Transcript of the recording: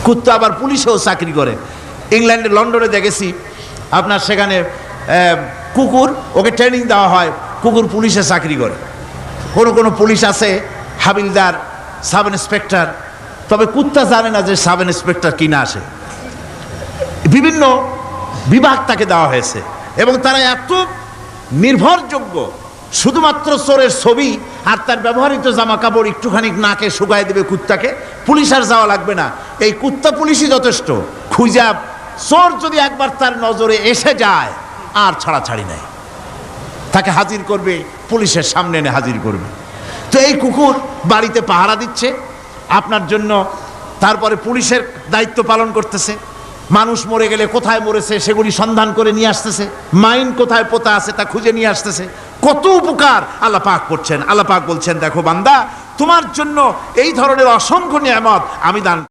কুত্তা আবার পুলিশেও চাকরি করে। ইংল্যান্ডে লন্ডনে দেখেছি আপনার সেখানে কুকুর, ওকে ট্রেনিং দেওয়া হয়, কুকুর পুলিশে চাকরি করে। কোনো পুলিশ আছে হাবিলদার, সাব ইন্সপেক্টর, তবে কুত্তা জানে না যে সাব ইন্সপেক্টর কিনা আসে। বিভিন্ন বিভাগ তাকে দেওয়া হয়েছে এবং তারা এত নির্ভরযোগ্য, শুধুমাত্র চোরের ছবি আর তার ব্যবহৃত জামা কাপড় একটুখানি নাকে শুকায় দেবে কুত্তাকে, পুলিশ আর যাওয়া লাগবে না। এই কুত্তা পুলিশই যথেষ্ট। খুঁজা চোর যদি একবার তার নজরে এসে যায় আর ছাড়াছাড়ি নাই, তাকে হাজির করবে, পুলিশের সামনে এনে হাজির করবে। তো এই কুকুর বাড়িতে পাহারা দিচ্ছে আপনার জন্য, তারপরে পুলিশের দায়িত্ব পালন করতেছে। মানুষ মরে গেলে কোথায় মরেছে সেগুলি সন্ধান করে নিয়ে আসতেছে, মাইন কোথায় পোতা আছে তা খুঁজে নিয়ে আসতেছে। কত উপকার আল্লাহ পাক করছেন। আল্লাহ পাক বলছেন, দেখো বান্দা, তোমার জন্য এই ধরনের অসংখ্য নিয়ামত আমি দান